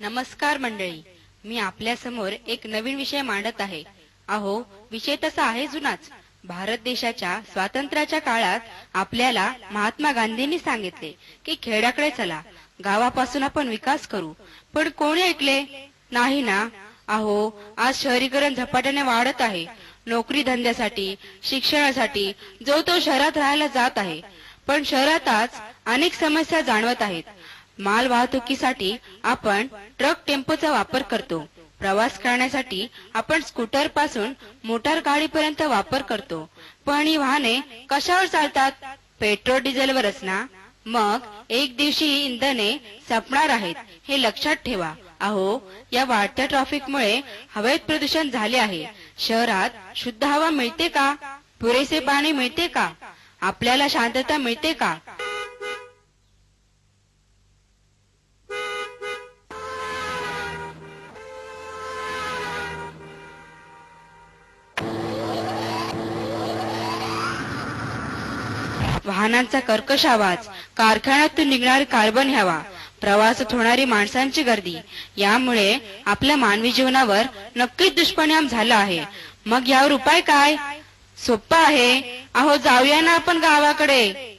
नमस्कार मंडळी, मी आपल्या समोर एक नवीन विषय मांडत आहे. अहो, विषय तसा आहे जुनाच. भारत देशाच्या स्वातंत्र्याच्या काळात आपल्याला महात्मा गांधींनी सांगितले की खेड्याकडे चला, गावापासून आपण विकास करू. पण कोणी ऐकले नाही ना. अहो, आज शहरीकरण झपाट्याने वाढत आहे. नोकरी धंद्यासाठी, शिक्षणासाठी जो तो शहरात राहायला जात आहे. पण शहरातच अनेक समस्या जाणवत आहेत. माल वाहतुकीसाठी आपण ट्रक टेम्पोचा वापर करतो. प्रवास करण्यासाठी आपण स्कूटर पासून मोटार गाडीपर्यंत वापर करतो. पण ही वाहने कशावर चालतात? पेट्रोल डिझेलवरच ना. मग एक दिवशी ही इंधने संपणार आहेत, हे लक्षात ठेवा. अहो, या वाढत्या ट्रॅफिकमुळे हवेत प्रदूषण झाले आहे. शहरात शुद्ध हवा मिळते का? पुरेसे पाणी मिळते का? आपल्याला शांतता मिळते का? वाहनांचा कर्कश आवाज, कारखान्यातून निघणारे कार्बन हवा, प्रवासात होणारी माणसांची गर्दी, यामुळे आपल्या मानवी जीवनावर नक्कीच दुष्परिणाम झाला आहे. मग यावर उपाय काय? सोपा आहे. अहो, जाऊया ना आपण गावाकडे.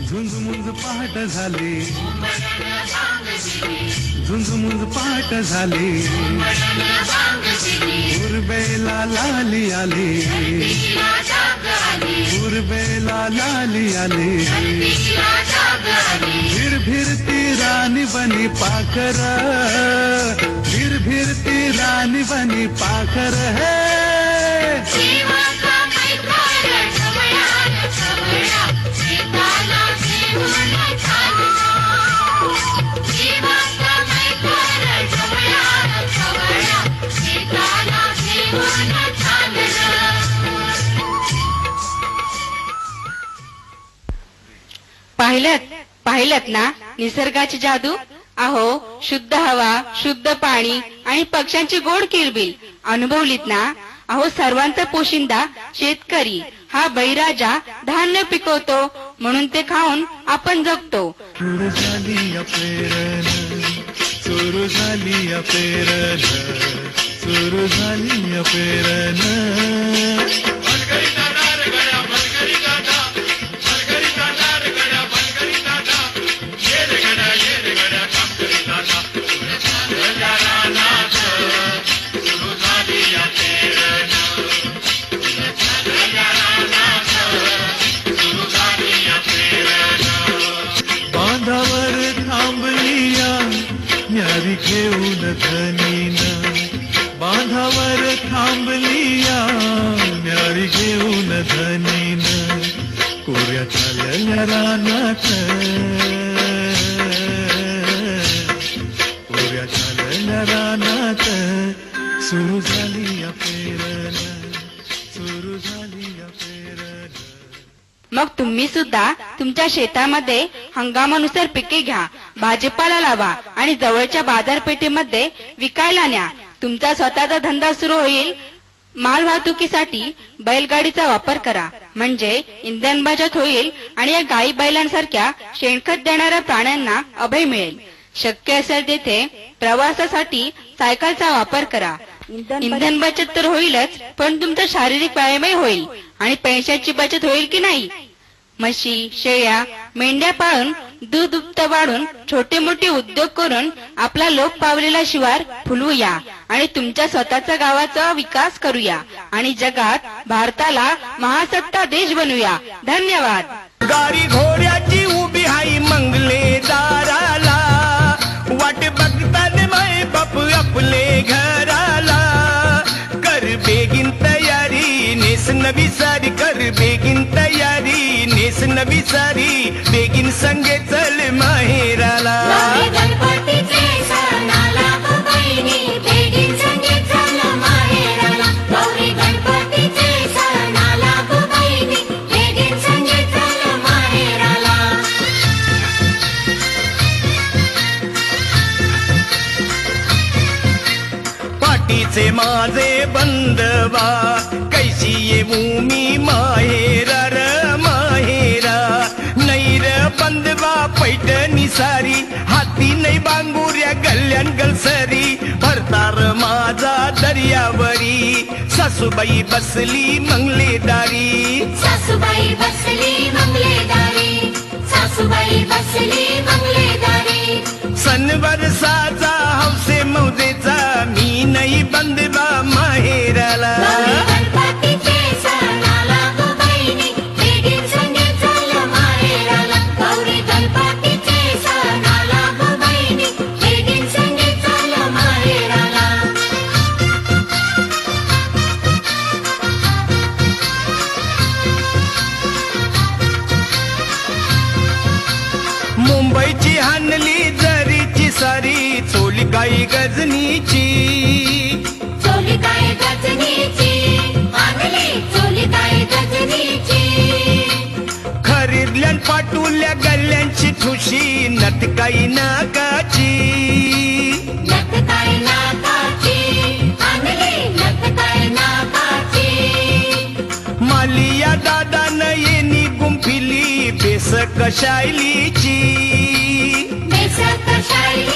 झुंजमुंज पहाट झाली, झुंजमुंज पहाट झाली, उर्बेला लाली आली, उर्बेला लाली आली, भिर भिरती रानी बनी पाखर, भिर भिरती रानी बनी पाखर है. पाहिलत ना निसर्गाची जादू. अहो, शुद्ध हवा, शुद्ध पाणी आणि पक्ष्यांची गोड किलबिल अनुभवलीत ना. अहो, सर्वांचा पोशिंदा शेतकरी हा बळीराजा धान्य पिकवतो, म्हणून ते खाऊन आपण जगतो. सुरू झाली पेरण, सुरू झाली पेरण, सुरू झाली पेरण. बांधावर थांबलिया न्यारी घेऊन धनीन, बांधावर थांबलिया न्यारी घेऊन धनीन, कोऱ्या चालल्या रानात, कोऱ्या चालल्या रानात, सुरू झाली पेरण, सुरू झाली पेरण. मग तुम्ही सुद्धा तुमच्या शेतामध्ये हंगामानुसार पिके घ्या, भाजीपाला लावा आणि जवळच्या बाजारपेठेमध्ये विकायला न्या. तुमचा स्वतःचा धंदा सुरू होईल. माल वाहतुकीसाठी बैलगाडीचा वापर करा, म्हणजे इंधन बचत होईल आणि या गाई बैलांसारख्या शेणखत देणाऱ्या प्राण्यांना अभय मिळेल. शक्य असेल तेथे प्रवासासाठी सायकलचा वापर करा. इंधन बचत तर होईलच, पण तुमचा शारीरिक व्यायामही होईल. आणि पैशाची बचत होईल की नाही? म्हशी, शेळ्या, मेंढ्या पाळून दूध उत्पन्न वाढून छोटे मोठे उद्योग करून आपला लोप पावलेला शिवार फुलवूया आणि तुमच्या स्वतःच्या गावाचा विकास करूया आणि जगात भारताला महासत्ता देश बनवूया. धन्यवाद. गाडी घोड्याची उभी हाई मंगले दाराला, वाट बघतात माय बाप आपले घराला. कर बेगीन तयारी, नेस नवी सारी, कर बेगीन तयारी, नेस नवी सारी, बेगीन संगे चल माहेराला. गणपती मातीचे माझे बंधवा, कैसी येऊ मी माहेरा र माहेरा. नैर बंधवा पैठणी सारी, हाती नाही बांगुऱ्या गल्ल्यान गलसरी. भरतार माझा दर्यावरी, सासूबाई बसली मंगलेदारी. सासूबाई बसली मंगलेदारी, सासूबाई बसली मंगलेदारी. सणवार साजा हौसे मौजेचा, मी नाही बंधवा माहेराला. गौरी गणपतीचे सण आला गो बहिणी, बेगीन संगे चल माहेराला. गौरी गणपतीचे सण आला गो बहिणी, बेगीन संगे चल माहेराला. मुंबईची हानली जरीची सारी, चोली काही गजनीची. चोली काय गजनीची, आणली चोली काय गजनीची. खरीदल्यान पाटुल्या गल्ल्यांची ठुशी, नट काही नाकाची. नथ काय नाकाची, आणली नथ काय नाकाची. मालिया दादानं येणी गुंफिली, बेस कशायलीची. बेसक शायरी